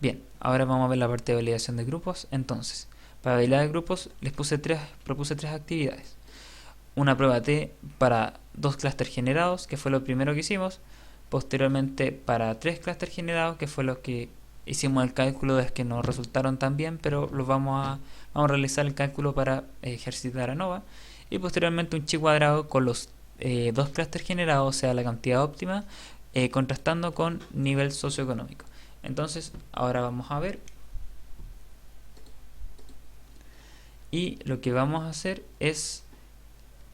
Bien, ahora vamos a ver la parte de validación de grupos. Entonces, para validar grupos propuse tres actividades. Una prueba T para 2 clústeres generados, que fue lo primero que hicimos. Posteriormente para 3 clústeres generados, que fue lo que hicimos el cálculo de que nos resultaron tan bien, pero vamos a realizar el cálculo para ejercitar ANOVA. Y posteriormente un chi cuadrado con los 2 clústeres generados, o sea la cantidad óptima, contrastando con nivel socioeconómico. Entonces ahora vamos a ver, y lo que vamos a hacer es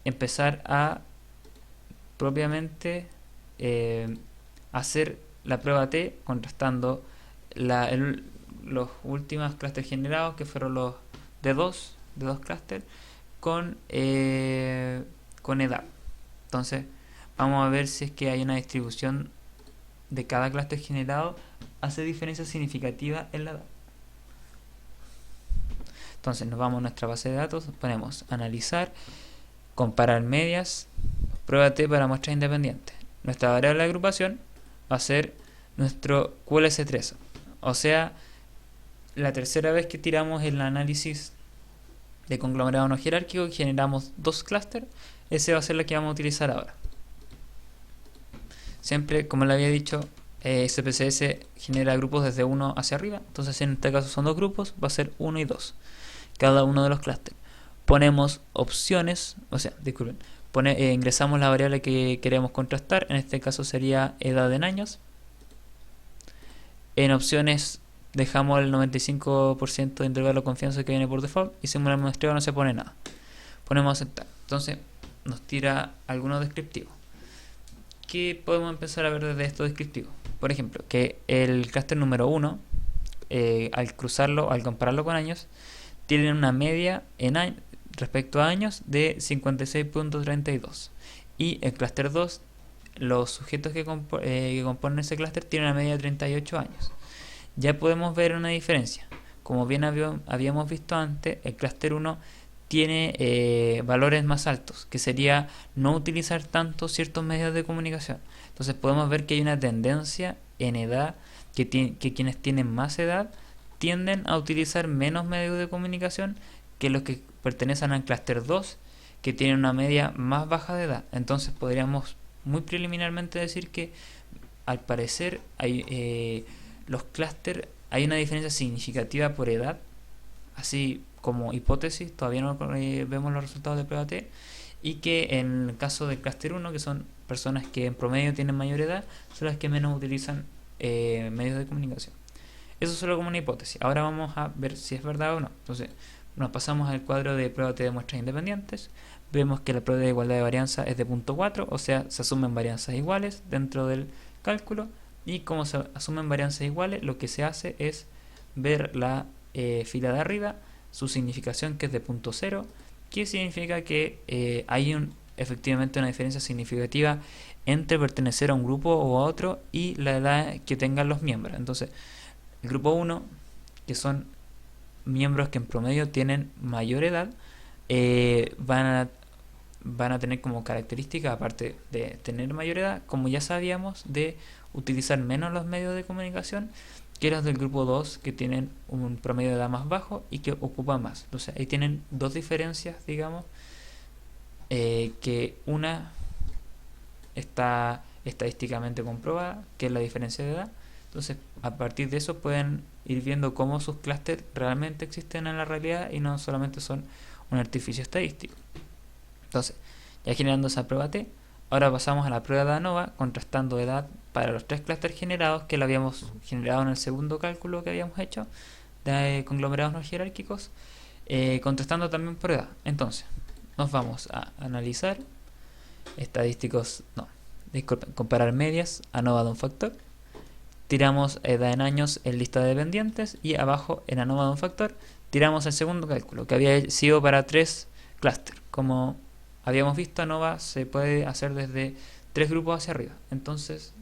empezar a propiamente hacer la prueba T contrastando los últimos clústeres generados, que fueron los de dos clústeres, con edad. Entonces vamos a ver si es que hay una distribución de cada clúster generado hace diferencia significativa en la edad. Entonces nos vamos a nuestra base de datos, ponemos analizar, comparar medias, prueba T para muestras independientes. Nuestra variable de agrupación va a ser nuestro QLS3, o sea, la tercera vez que tiramos el análisis de conglomerado no jerárquico y generamos 2 clústeres, ese va a ser la que vamos a utilizar ahora. Siempre, como le había dicho, SPSS genera grupos desde 1 hacia arriba, entonces en este caso son 2 grupos, va a ser 1 y 2 cada uno de los clústeres. Ponemos opciones, o sea, disculpen, ingresamos la variable que queremos contrastar, en este caso sería edad en años. En opciones dejamos el 95% de intervalo de confianza que viene por default y simular muestreo no se pone nada. Ponemos aceptar. Entonces nos tira algunos descriptivos. ¿Qué podemos empezar a ver desde estos descriptivos? Por ejemplo, que el clúster número 1, al compararlo con años, tiene una media respecto a años de 56.32. Y el clúster 2, los sujetos que componen ese clúster tienen una media de 38 años. Ya podemos ver una diferencia. Como bien habíamos visto antes, el clúster 1 tiene valores más altos, que sería no utilizar tanto ciertos medios de comunicación. Entonces podemos ver que hay una tendencia en edad, que quienes tienen más edad tienden a utilizar menos medios de comunicación que los que pertenecen al clúster 2, que tienen una media más baja de edad. Entonces podríamos muy preliminarmente decir que al parecer los clústeres hay una diferencia significativa por edad, así como hipótesis, todavía no vemos los resultados de prueba T, y que en el caso del clúster 1, que son personas que en promedio tienen mayor edad, son las que menos utilizan medios de comunicación. Eso es solo como una hipótesis. Ahora vamos a ver si es verdad o no. Entonces nos pasamos al cuadro de prueba T de muestras independientes. Vemos que la prueba de igualdad de varianza es de 0.4, o sea, se asumen varianzas iguales dentro del cálculo. Y como se asumen varianzas iguales, lo que se hace es ver la fila de arriba, su significación, que es de 0.0, que significa que hay efectivamente una diferencia significativa entre pertenecer a un grupo o a otro y la edad que tengan los miembros. Entonces, el grupo 1, que son miembros que en promedio tienen mayor edad, van a tener como característica, aparte de tener mayor edad, como ya sabíamos, de utilizar menos los medios de comunicación que los del grupo 2, que tienen un promedio de edad más bajo y que ocupan más. Entonces ahí tienen dos diferencias, digamos, que una está estadísticamente comprobada, que es la diferencia de edad. Entonces a partir de eso pueden ir viendo cómo sus clústeres realmente existen en la realidad y no solamente son un artificio estadístico. Entonces, ya generando esa prueba T, ahora pasamos a la prueba de ANOVA, contrastando edad para los 3 clústeres generados, que lo habíamos generado en el segundo cálculo que habíamos hecho de conglomerados no jerárquicos, contrastando también por edad. Entonces, nos vamos a analizar estadísticos, no, disculpen, comparar medias, ANOVA de un factor, tiramos edad en años en lista de dependientes y abajo en ANOVA de un factor tiramos el segundo cálculo, que había sido para 3 clústeres. Como habíamos visto, ANOVA se puede hacer desde 3 grupos hacia arriba. Entonces,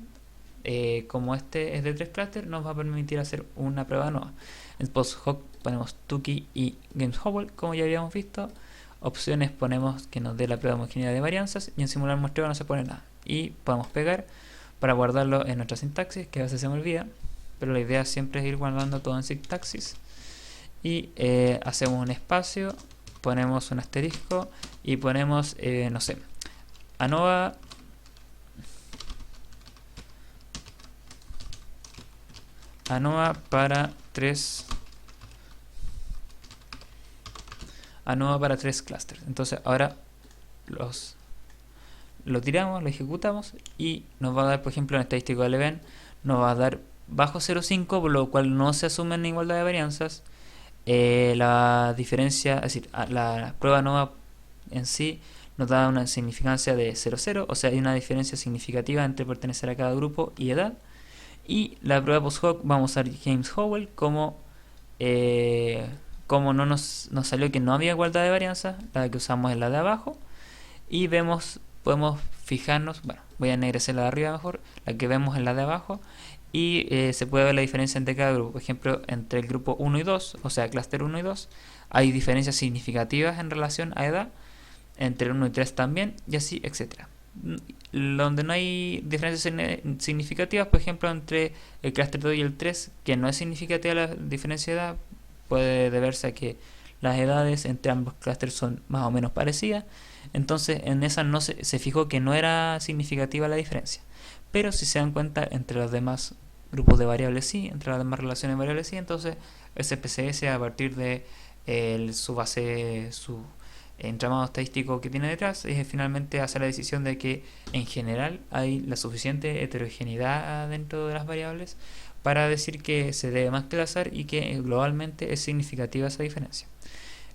como este es de 3 clústeres, nos va a permitir hacer una prueba ANOVA. En post-hoc ponemos Tukey y GamesHowell, como ya habíamos visto. Opciones ponemos que nos dé la prueba homogénea de varianzas, y en simular muestreo no se pone nada. Y podemos pegar para guardarlo en nuestra sintaxis, que a veces se me olvida. pero la idea siempre es ir guardando todo en sintaxis. Y hacemos un espacio, ponemos un asterisco y ponemos, no sé, ANOVA para 3 clusters. Entonces ahora lo tiramos, lo ejecutamos y nos va a dar, por ejemplo, en estadístico del event, nos va a dar bajo 0,5, por lo cual no se asumen igualdad de varianzas. La diferencia, es decir, la prueba ANOVA en sí nos da una significancia de 0,0, o sea, hay una diferencia significativa entre pertenecer a cada grupo y edad. Y la prueba post-hoc vamos a usar James Howell como no nos salió que no había igualdad de varianza, la que usamos es la de abajo. Y podemos fijarnos, bueno, voy a ennegrecer la de arriba mejor, la que vemos es la de abajo. Y se puede ver la diferencia entre cada grupo. Por ejemplo, entre el grupo 1 y 2, o sea, clúster 1 y 2, hay diferencias significativas en relación a edad. Entre el 1 y 3 también, y así, etcétera. Donde no hay diferencias significativas, por ejemplo, entre el clúster 2 y el 3, que no es significativa la diferencia de edad, puede deberse a que las edades entre ambos clústeres son más o menos parecidas. Entonces, en esa no se fijó que no era significativa la diferencia. Pero si se dan cuenta, entre los demás grupos de variables sí, entre las demás relaciones de variables sí, entonces SPSS a partir de su base, su entramado estadístico que tiene detrás, es finalmente hacer la decisión de que en general hay la suficiente heterogeneidad dentro de las variables para decir que se debe más clasar y que globalmente es significativa esa diferencia.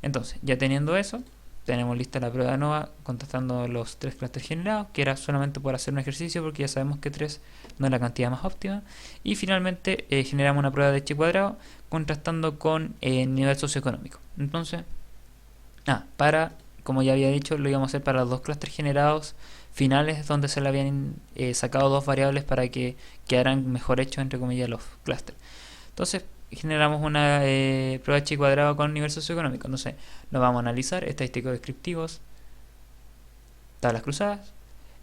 Entonces, ya teniendo eso, tenemos lista la prueba de ANOVA contrastando los 3 clústeres generados, que era solamente por hacer un ejercicio porque ya sabemos que 3 no es la cantidad más óptima. Y finalmente generamos una prueba de Chi cuadrado contrastando con nivel socioeconómico. Entonces, como ya había dicho, lo íbamos a hacer para los 2 clústeres generados finales donde se le habían sacado 2 variables para que quedaran mejor hechos, entre comillas, los clústeres. Entonces, generamos una prueba Chi cuadrado con nivel socioeconómico. Entonces, nos vamos a analizar estadísticos descriptivos, tablas cruzadas.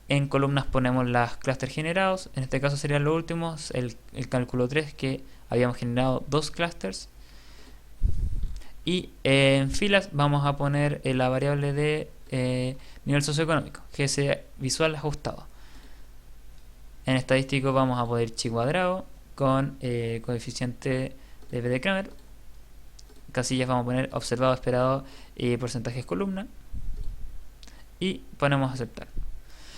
En columnas ponemos los clústeres generados. En este caso serían los últimos, el cálculo 3, que habíamos generado 2 clústeres. Y en filas vamos a poner la variable de nivel socioeconómico, GS visual ajustado. En estadístico vamos a poner Chi cuadrado con coeficiente de B de Kramer. Casillas vamos a poner observado, esperado y porcentajes columna. Y ponemos aceptar.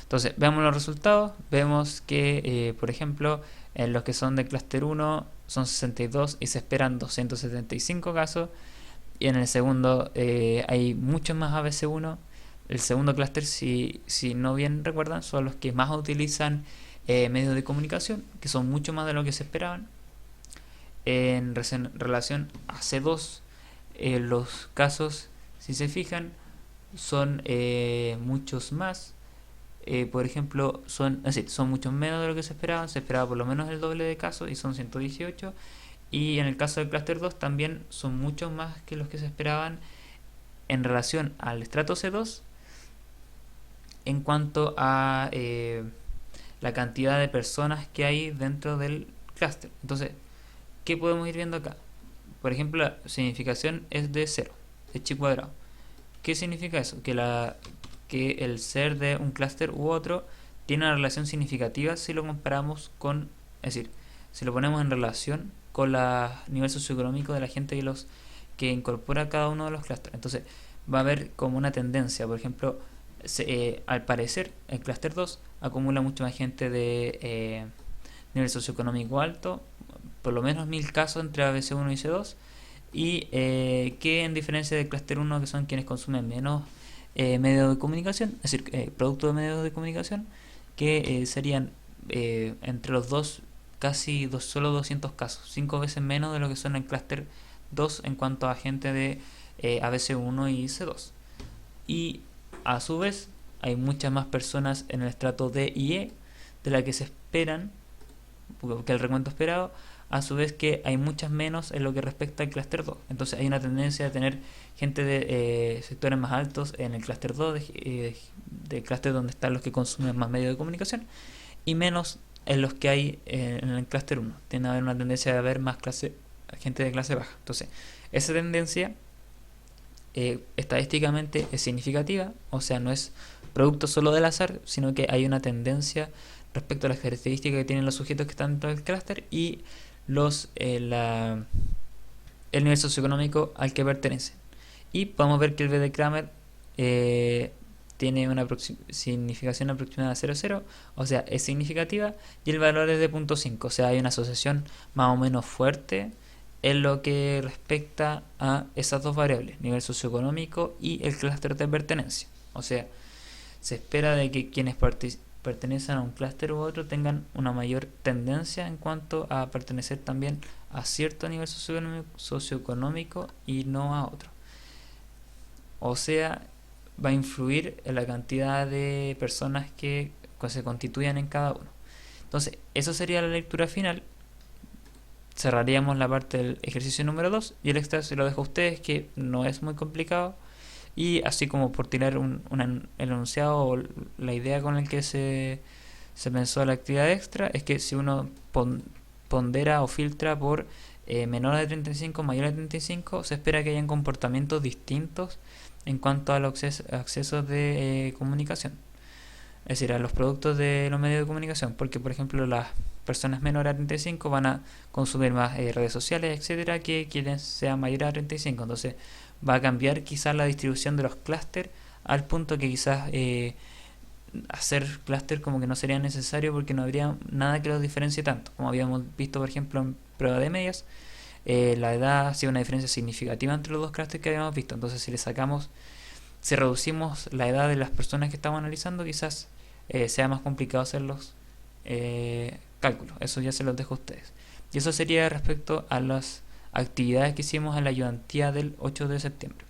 Entonces, veamos los resultados. Vemos que, por ejemplo, en los que son de clúster 1 son 62 y se esperan 275 casos. Y en el segundo hay muchos más ABC1. El segundo clúster, si no bien recuerdan, son los que más utilizan medios de comunicación, que son mucho más de lo que se esperaban. En relación a C2, los casos, si se fijan, son muchos más. Por ejemplo, son muchos menos de lo que se esperaban. Se esperaba por lo menos el doble de casos y son 118. Y en el caso del clúster 2 también son muchos más que los que se esperaban en relación al estrato C2 en cuanto a la cantidad de personas que hay dentro del clúster. Entonces, ¿qué podemos ir viendo acá? Por ejemplo, la significación es de 0, de Chi cuadrado. ¿Qué significa eso? Que el ser de un clúster u otro tiene una relación significativa si lo comparamos con, es decir, si lo ponemos en relación con el nivel socioeconómico de la gente que incorpora cada uno de los clústeres. Entonces, va a haber como una tendencia. Por ejemplo, al parecer, el clúster 2 acumula mucha más gente de nivel socioeconómico alto, por lo menos 1000 casos entre ABC1 y C2, y que en diferencia del clúster 1, que son quienes consumen menos medios de comunicación, es decir, productos de medios de comunicación, que serían entre los dos casi solo 200 casos, 5 veces menos de lo que son en clúster 2 en cuanto a gente de ABC1 y C2. Y a su vez hay muchas más personas en el estrato D y E de la que se esperan, que el recuento esperado, a su vez que hay muchas menos en lo que respecta al clúster 2. Entonces hay una tendencia a tener gente de sectores más altos en el clúster 2, de clúster donde están los que consumen más medios de comunicación, y menos en los que hay en el clúster 1. Tiene a haber una tendencia de haber más gente de clase baja. Entonces, esa tendencia estadísticamente es significativa, o sea, no es producto solo del azar, sino que hay una tendencia respecto a las características que tienen los sujetos que están dentro del clúster y el nivel socioeconómico al que pertenecen. Y podemos ver que el B de Kramer tiene una significación aproximada de 0,0, o sea, es significativa, y el valor es de 0,5, o sea, hay una asociación más o menos fuerte en lo que respecta a esas dos variables, nivel socioeconómico y el clúster de pertenencia. O sea, se espera de que quienes pertenecen a un clúster u otro tengan una mayor tendencia en cuanto a pertenecer también a cierto nivel socioeconómico y no a otro. O sea, va a influir en la cantidad de personas que se constituyan en cada uno. Entonces, eso sería la lectura final. Cerraríamos la parte del ejercicio número 2 y el extra se lo dejo a ustedes, que no es muy complicado. Y así como por tirar el enunciado o la idea con el que se pensó la actividad extra, es que si uno pondera o filtra por menor de 35, mayor de 35, se espera que hayan comportamientos distintos en cuanto a los accesos de comunicación, es decir, a los productos de los medios de comunicación, porque por ejemplo las personas menores a 35 van a consumir más redes sociales, etcétera, que quienes sean mayores a 35. Entonces va a cambiar quizás la distribución de los clústeres al punto que quizás hacer clúster como que no sería necesario porque no habría nada que los diferencie tanto, como habíamos visto por ejemplo en prueba de medias. La edad ha sido una diferencia significativa entre los dos clústeres que habíamos visto. Entonces si reducimos la edad de las personas que estamos analizando, quizás sea más complicado hacer los cálculos. Eso ya se los dejo a ustedes. Y eso sería respecto a las actividades que hicimos en la ayudantía del 8 de septiembre.